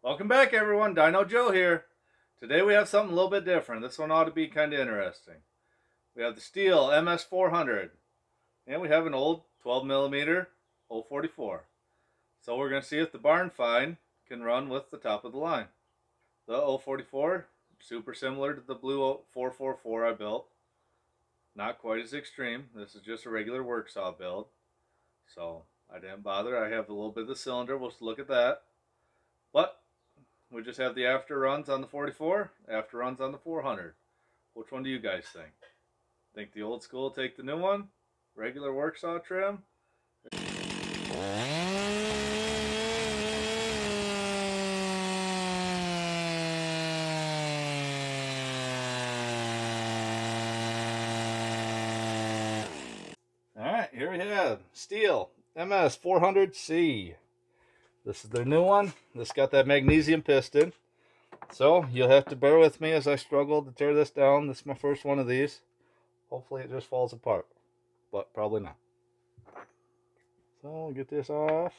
Welcome back, everyone. Dino Joe here. Today we have something a little bit different. This one ought to be kind of interesting. We have the Stihl Ms400, and we have an old 12mm 044. So we're going to see if the barn find can run with the top of the line. The 044, super similar to the blue 444 I built. Not quite as extreme. This is just a regular work saw build. So I didn't bother. I have a little bit of the cylinder. We'll look at that. But we just have the after runs on the 44, after runs on the 400. Which one do you guys think? Think the old school take the new one? Regular work saw trim? Alright, here we have Stihl Ms400c. This is their new one. This got that magnesium piston. So you'll have to bear with me as I struggle to tear this down. This is my first one of these. Hopefully it just falls apart, but probably not. So we'll get this off.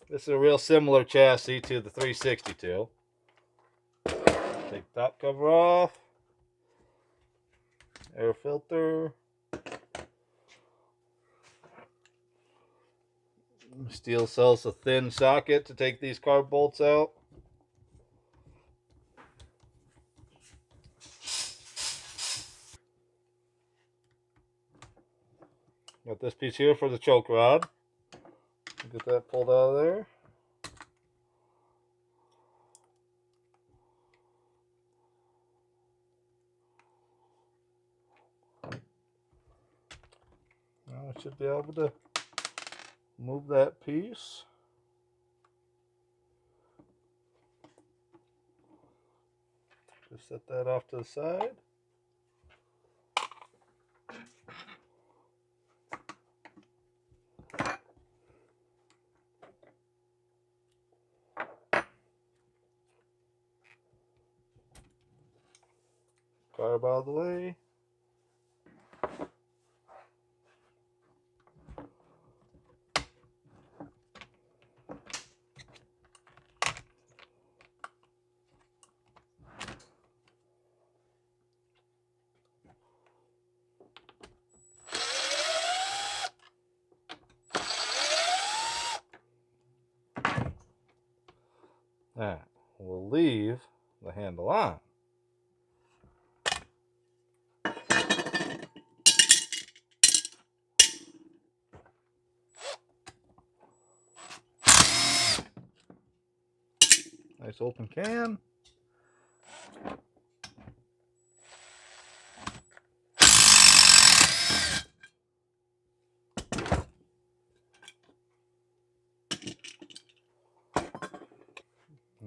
This is a real similar chassis to the 362. Take the top cover off. Air filter. Stihl sells a thin socket to take these carb bolts out. Got this piece here for the choke rod. Get that pulled out of there. Now I should be able to move that piece. Just set that off to the side. Carb out of the way. Now, we'll leave the handle on. Nice open can.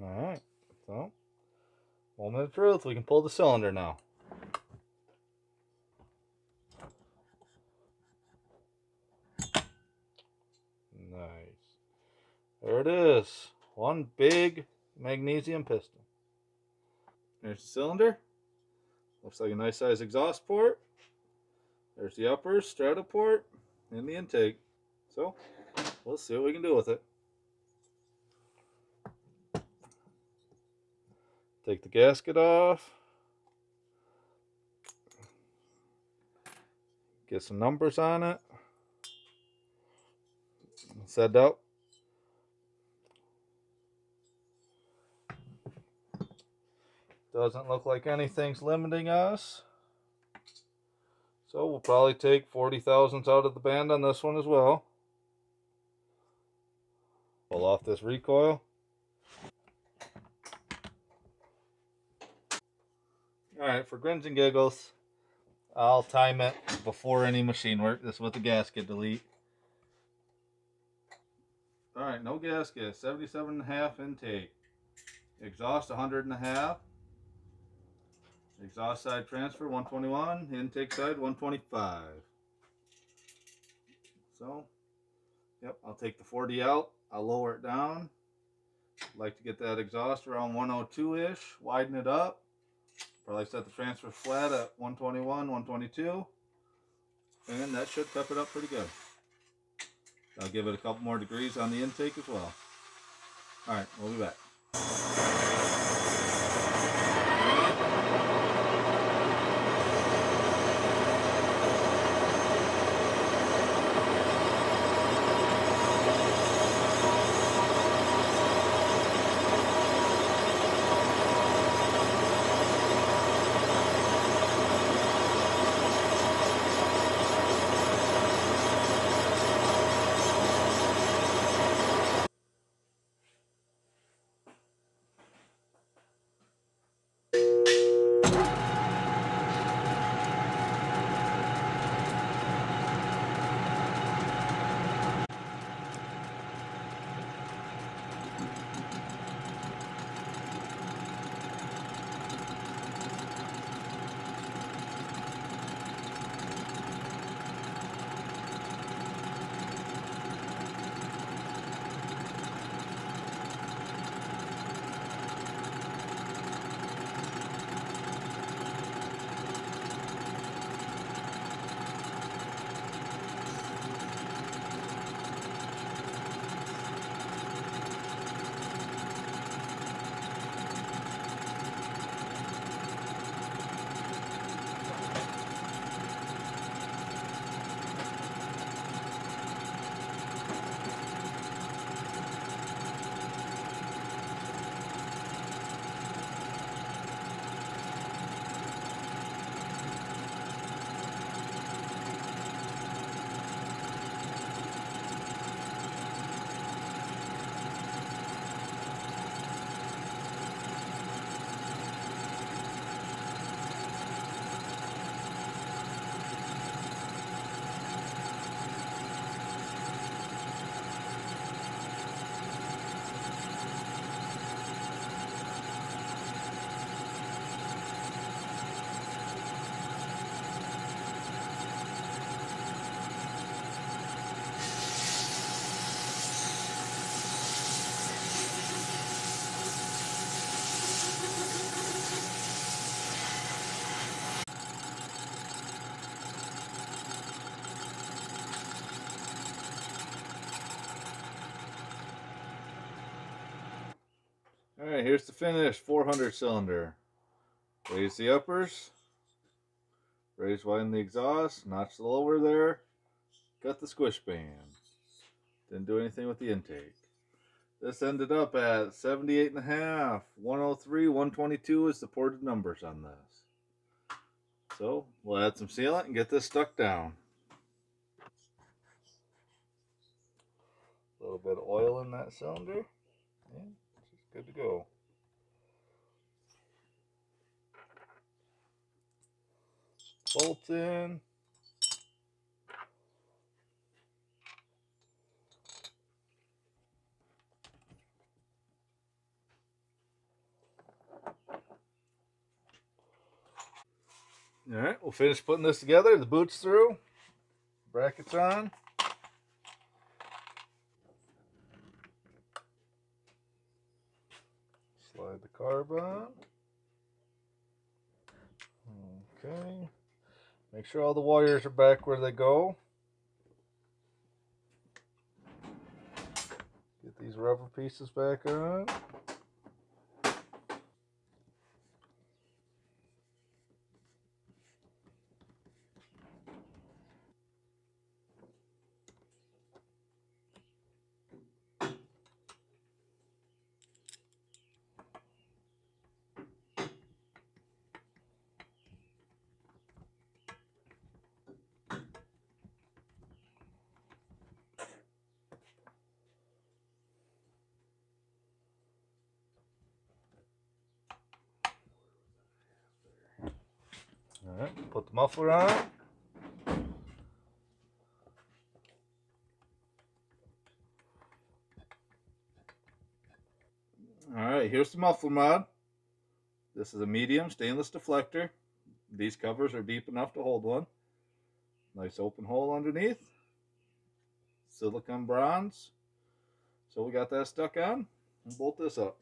Alright, so moment of truth, we can pull the cylinder now. Nice. There it is. One big magnesium piston. There's the cylinder. Looks like a nice size exhaust port. There's the upper strata port and the intake. So let's see what we can do with it. Take the gasket off. Get some numbers on it. Set up. Doesn't look like anything's limiting us. So we'll probably take 40 thousandths out of the band on this one as well. Pull off this recoil. Alright, for grins and giggles, I'll time it before any machine work. This is with the gasket delete. Alright, no gasket, 77.5 intake. Exhaust 100.5. Exhaust side transfer 121. Intake side 125. So, yep, I'll take the 40 out. I'll lower it down. Like to get that exhaust around 102-ish. Widen it up. Probably set the transfer flat at 121, 122. And that should pep it up pretty good. I'll give it a couple more degrees on the intake as well. Alright, we'll be back. Alright, here's the finished 400 cylinder. Raise the uppers, raise widen the exhaust, notch the lower there, cut the squish band. Didn't do anything with the intake. This ended up at 78.5, 103, 122 is the ported numbers on this. So we'll add some sealant and get this stuck down. A little bit of oil in that cylinder, and it's good to go. Bolt in. Alright, we'll finish putting this together. The boot's through, brackets on. Slide the carb on. Okay. Make sure all the wires are back where they go. Get these rubber pieces back on. Alright, put the muffler on. Alright, here's the muffler mod. This is a medium stainless deflector. These covers are deep enough to hold one. Nice open hole underneath. Silicone bronze. So we got that stuck on. And bolt this up.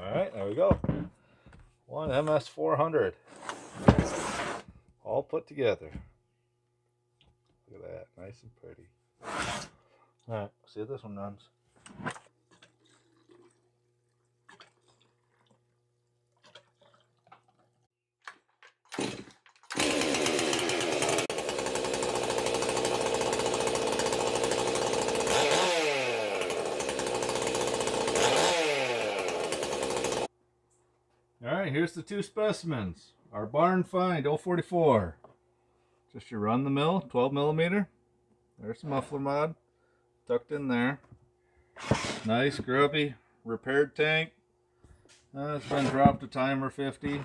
Alright, there we we go. One MS400. All put together. Look at that. Nice and pretty. Alright, see how this one runs. Alright, here's the two specimens. Our barn find 044. Just your run-the-mill 12mm. There's the muffler mod tucked in there. Nice grubby repaired tank. It's been dropped to timer 50.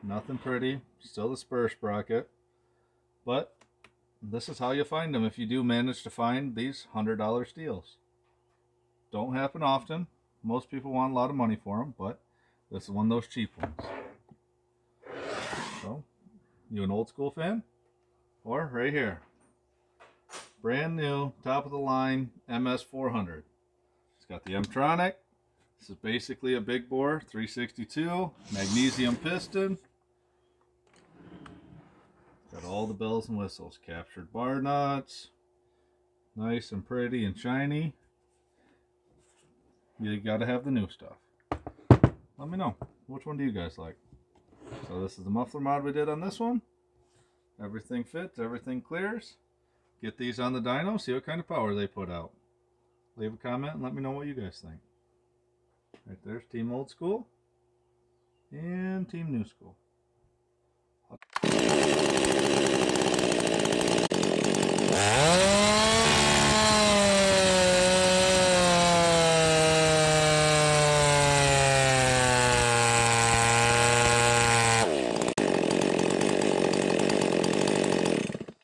Nothing pretty. Still the spur sprocket. But this is how you find them if you do manage to find these $100 Stihls. Don't happen often. Most people want a lot of money for them, but this is one of those cheap ones. So, you an old school fan? Or right here. Brand new, top of the line MS400. It's got the M-tronic. This is basically a big bore 362 magnesium piston. Got all the bells and whistles. Captured bar nuts. Nice and pretty and shiny. You gotta have the new stuff. Let me know. Which one do you guys like? So this is the muffler mod we did on this one. Everything fits, everything clears. Get these on the dyno, see what kind of power they put out. Leave a comment and let me know what you guys think. Right there's Team Old School and Team New School.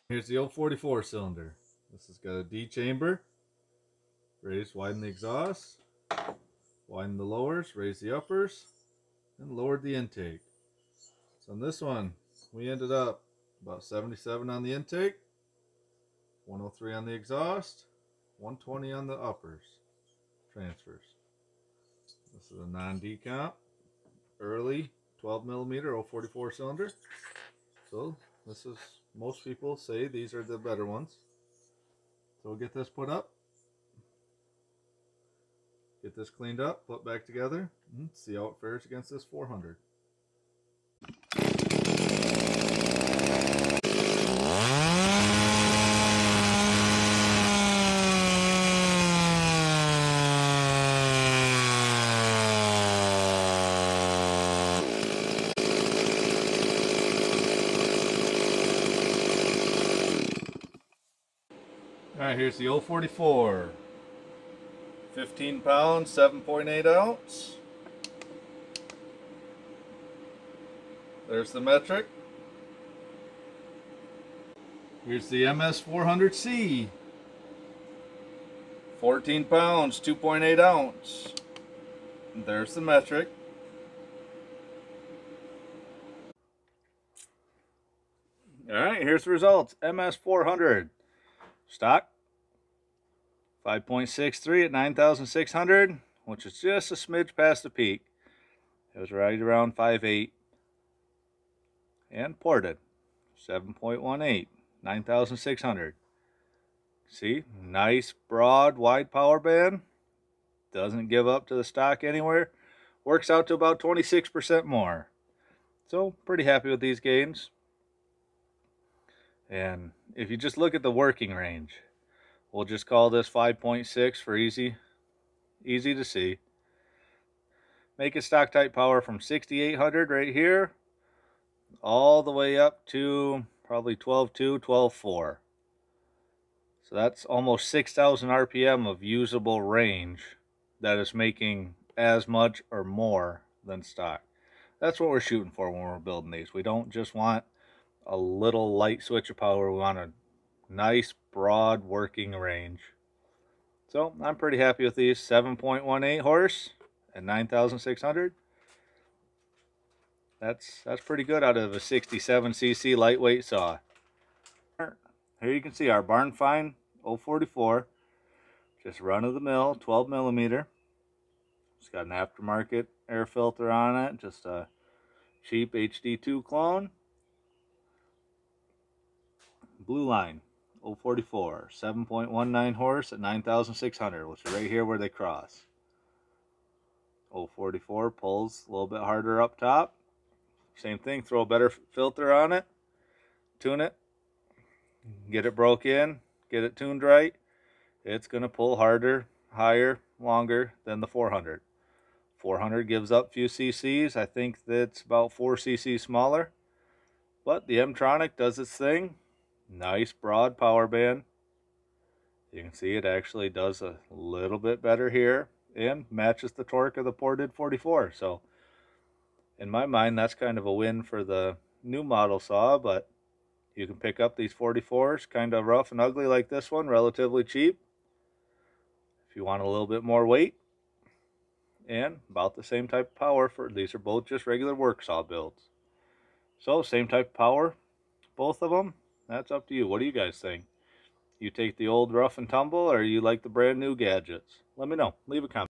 Here's the old 44 cylinder. This has got a D chamber. Raise, widen the exhaust. Widen the lowers, raise the uppers, and lowered the intake. So on this one, we ended up about 77 on the intake, 103 on the exhaust, 120 on the uppers, transfers. This is a non-decomp, early 12mm 044 cylinder. So this is, most people say these are the better ones. So we'll get this put up. Get this cleaned up, put back together, and see how it fares against this 400. Alright, here's the 044. 15 pounds, 7.8 ounce. There's the metric. Here's the Ms400c. 14 pounds, 2.8 ounce. And there's the metric. Alright, here's the results. Ms400. Stock. 5.63 at 9,600, which is just a smidge past the peak. It was right around 5.8. And ported. 7.18, 9,600. See, nice, broad, wide power band. Doesn't give up to the stock anywhere. Works out to about 26% more. So, pretty happy with these gains. And if you just look at the working range, we'll just call this 5.6 for easy to see. Making stock type power from 6,800 right here all the way up to probably 12.2, 12.4. So that's almost 6,000 RPM of usable range that is making as much or more than stock. That's what we're shooting for when we're building these. We don't just want a little light switch of power. We want a nice broad working range. So I'm pretty happy with these. 7.18 horse and 9,600. That's pretty good out of a 67cc lightweight saw. Here you can see our barn find 044, just run of the mill 12mm. It's got an aftermarket air filter on it, just a cheap HD2 clone. Blue Line 044, 7.19 horse at 9,600, which is right here where they cross. 044 pulls a little bit harder up top. Same thing, throw a better filter on it, tune it, get it broke in, get it tuned right. It's going to pull harder, higher, longer than the 400. 400 gives up a few cc's. I think that's about 4 cc smaller. But the M-Tronic does its thing. Nice broad power band. You can see it actually does a little bit better here and matches the torque of the ported 44. So in my mind, that's kind of a win for the new model saw, but you can pick up these 44s, kind of rough and ugly like this one, relatively cheap. If you want a little bit more weight, and about the same type of power for these are both just regular work saw builds. So same type of power, both of them. That's up to you. What do you guys think? You take the old rough and tumble, or you like the brand new gadgets? Let me know. Leave a comment.